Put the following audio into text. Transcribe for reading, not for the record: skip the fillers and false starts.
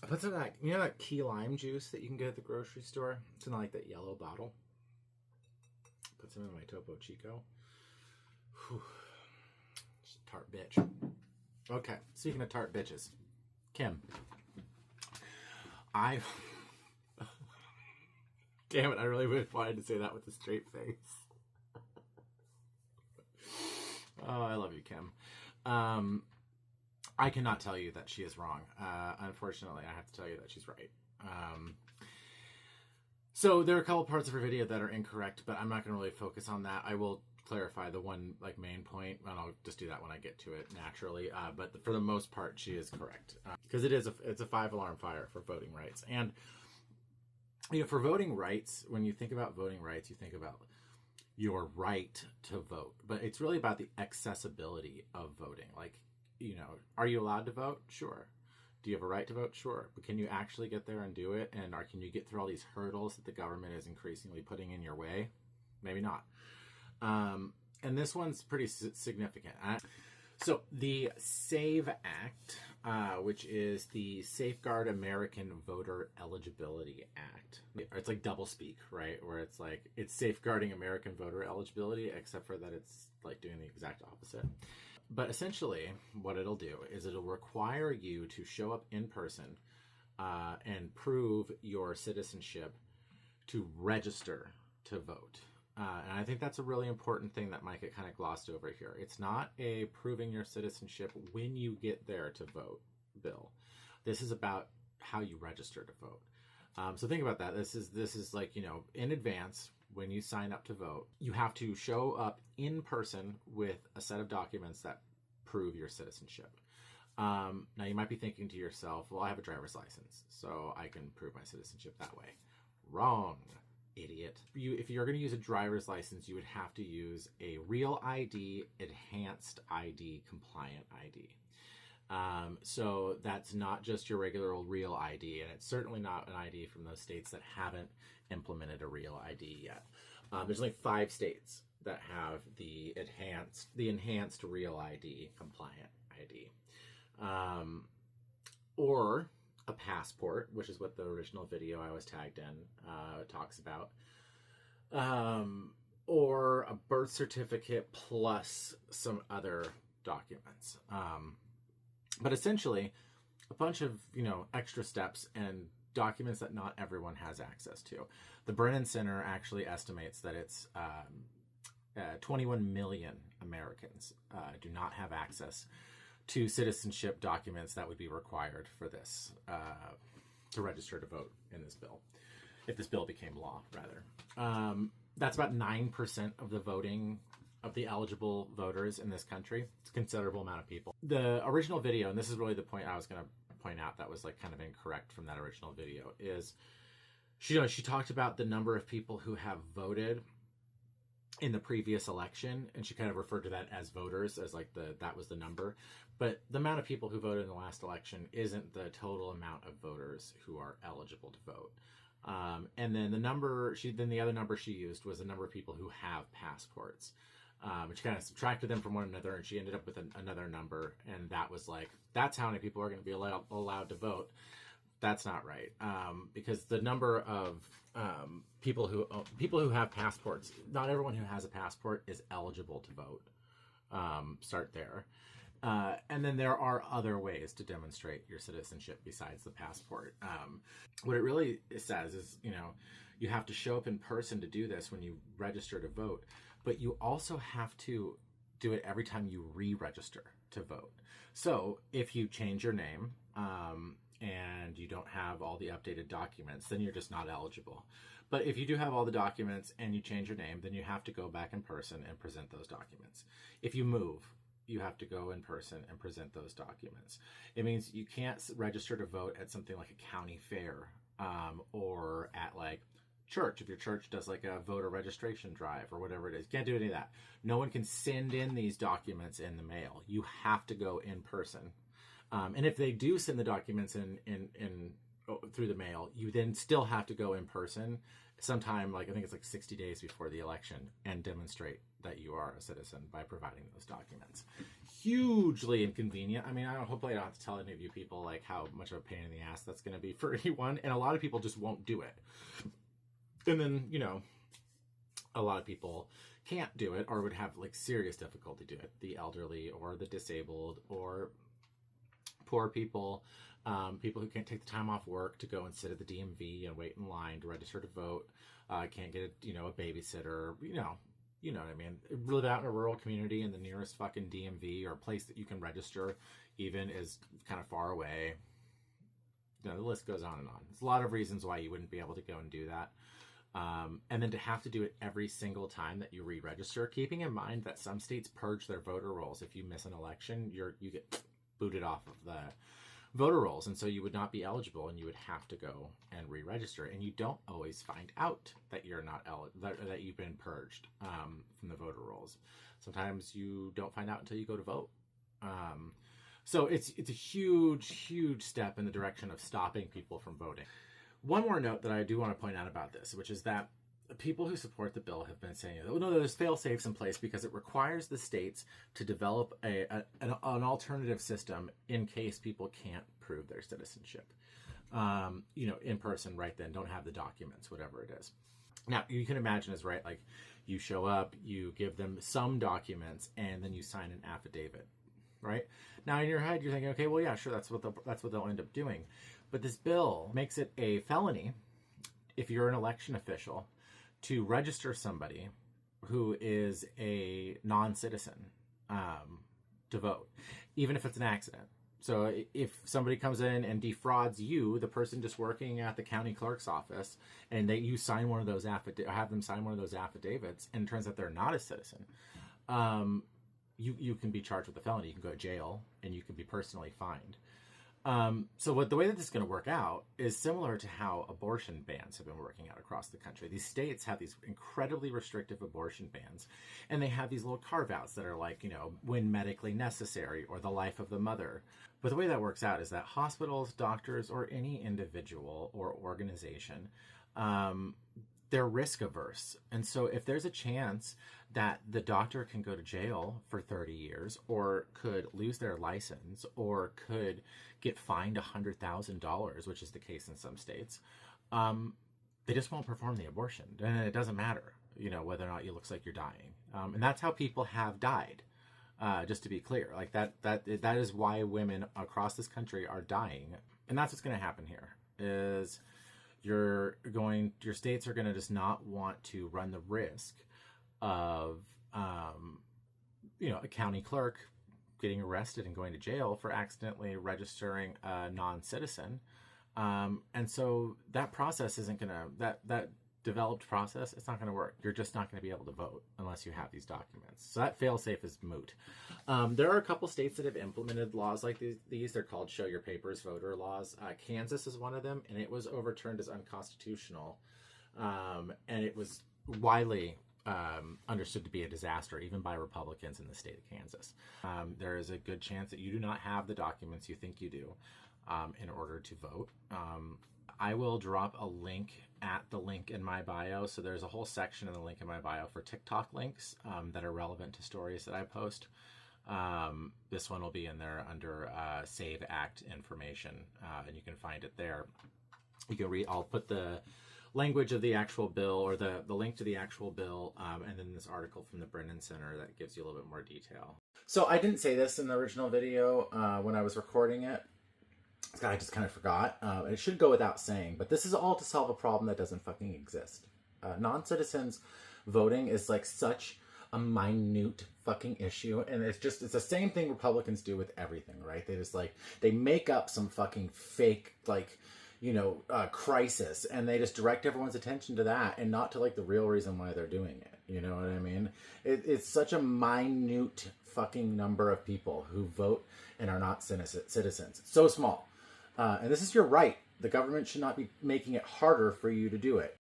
I put some of that, you know, that key lime juice that you can get at the grocery store? It's in like that yellow bottle. Put some in my Topo Chico. Whew. Just a tart bitch. Okay, speaking of tart bitches, Kim, damn it, I really wanted to say that with a straight face. Oh, I love you, Kim. I cannot tell you that she is wrong. Unfortunately, I have to tell you that she's right. So there are a couple parts of her video that are incorrect, but I'm not going to really focus on that. I will clarify the one like main point, and I'll just do that when I get to it naturally. But for the most part, she is correct because it's a 5-alarm fire for voting rights. And you know, for voting rights, when you think about voting rights, you think about your right to vote, but it's really about the accessibility of voting. Like, you know, are you allowed to vote? Sure. Do you have a right to vote? Sure. But can you actually get there and do it? And can you get through all these hurdles that the government is increasingly putting in your way? Maybe not. And this one's pretty significant. So the SAVE Act, which is the Safeguard American Voter Eligibility Act. It's like double speak, right? Where it's like, it's safeguarding American voter eligibility, except for that it's like doing the exact opposite. But essentially, what it'll do is it'll require you to show up in person and prove your citizenship to register to vote. And I think that's a really important thing that might get kind of glossed over here. It's not a proving your citizenship when you get there to vote bill. This is about how you register to vote. So think about that. This is like, you know, in advance, when you sign up to vote, you have to show up in person with a set of documents that prove your citizenship. Now you might be thinking to yourself, well, I have a driver's license, so I can prove my citizenship that way. Wrong, idiot. If you're going to use a driver's license, you would have to use a real ID, enhanced ID, compliant ID. So that's not just your regular old real ID, and it's certainly not an ID from those states that haven't implemented a real ID yet. There's like 5 states that have the enhanced real ID, compliant ID, or a passport, which is what the original video I was tagged in talks about, or a birth certificate plus some other documents. But essentially, a bunch of, you know, extra steps and documents that not everyone has access to. The Brennan Center actually estimates that it's 21 million Americans do not have access to citizenship documents that would be required for this, to register to vote in this bill, if this bill became law, rather. That's about 9% of the voting, of the eligible voters in this country. It's a considerable amount of people. The original video, and this is really the point I was going to point out that was like kind of incorrect from that original video, is she talked about the number of people who have voted in the previous election, and she kind of referred to that as voters, as like that was the number. But the amount of people who voted in the last election isn't the total amount of voters who are eligible to vote. And then the other number she used was the number of people who have passports. She kind of subtracted them from one another, and she ended up with another number, and that was like, that's how many people are going to be allowed to vote. That's not right, because the number of people who have passports, not everyone who has a passport is eligible to vote. Start there. And then there are other ways to demonstrate your citizenship besides the passport. What it really says is, you know, you have to show up in person to do this when you register to vote, but you also have to do it every time you re-register to vote. So if you change your name and you don't have all the updated documents, then you're just not eligible. But if you do have all the documents and you change your name, then you have to go back in person and present those documents. If you move, you have to go in person and present those documents. It means you can't register to vote at something like a county fair or at like church. If your church does like a voter registration drive or whatever it is, you can't do any of that. No one can send in these documents in the mail. You have to go in person. And if they do send the documents in through the mail, you then still have to go in person sometime, like I think it's like 60 days before the election, and demonstrate that you are a citizen by providing those documents. hugely inconvenient. I mean, hopefully I don't have to tell any of you people like how much of a pain in the ass that's going to be for anyone. And a lot of people just won't do it. And then, you know, a lot of people can't do it or would have like serious difficulty do it. The elderly or the disabled or poor people, people who can't take the time off work to go and sit at the DMV and wait in line to register to vote, can't get a babysitter, you know what I mean? Live out in a rural community and the nearest fucking DMV or place that you can register even is kind of far away. You know, the list goes on and on. There's a lot of reasons why you wouldn't be able to go and do that. And then to have to do it every single time that you re-register, keeping in mind that some states purge their voter rolls. If you miss an election, you get booted off of the voter rolls, and so you would not be eligible, and you would have to go and re-register. And you don't always find out that you're not that you've been purged from the voter rolls. Sometimes you don't find out until you go to vote. So it's a huge step in the direction of stopping people from voting. One more note that I do want to point out about this, which is that people who support the bill have been saying, oh, no, there's fail-safes in place because it requires the states to develop an alternative system in case people can't prove their citizenship, in person right then, don't have the documents, whatever it is. Now, you can imagine is right, like you show up, you give them some documents, and then you sign an affidavit, right? Now, in your head, you're thinking, okay, well, yeah, sure, that's what they'll end up doing. But this bill makes it a felony if you're an election official to register somebody who is a non-citizen to vote, even if it's an accident. So if somebody comes in and defrauds you, the person just working at the county clerk's office, and you sign one of those have them sign one of those affidavits, and it turns out they're not a citizen, you can be charged with a felony. You can go to jail, and you can be personally fined. So the way that this is going to work out is similar to how abortion bans have been working out across the country. These states have these incredibly restrictive abortion bans, and they have these little carve-outs that are like, when medically necessary or the life of the mother. But the way that works out is that hospitals, doctors, or any individual or organization, they're risk averse. And so if there's a chance that the doctor can go to jail for 30 years or could lose their license or could get fined $100,000, which is the case in some states, they just won't perform the abortion. And it doesn't matter, whether or not it looks like you're dying. And that's how people have died, just to be clear. Like that is why women across this country are dying. And that's what's going to happen here is your states are going to just not want to run the risk of, a county clerk getting arrested and going to jail for accidentally registering a non-citizen. And so that process isn't going to, that developed process, it's not going to work. You're just not going to be able to vote unless you have these documents. So that fail-safe is moot. There are a couple states that have implemented laws like these. They're called show your papers voter laws. Kansas is one of them, and it was overturned as unconstitutional. And it was widely understood to be a disaster, even by Republicans in the state of Kansas. There is a good chance that you do not have the documents you think you do in order to vote. I will drop a link at the link in my bio. So there's a whole section in the link in my bio for TikTok links that are relevant to stories that I post. This one will be in there under Save Act information, and you can find it there. You can read. I'll put the language of the actual bill or the link to the actual bill, and then this article from the Brennan Center that gives you a little bit more detail. So I didn't say this in the original video when I was recording it. I just kind of forgot. It should go without saying, but this is all to solve a problem that doesn't fucking exist. Non-citizens voting is like such a minute fucking issue, and it's the same thing Republicans do with everything, right? They make up some fucking fake crisis, and they just direct everyone's attention to that and not to like the real reason why they're doing it. You know what I mean? It's such a minute fucking number of people who vote and are not citizens. It's so small. And this is your right. The government should not be making it harder for you to do it.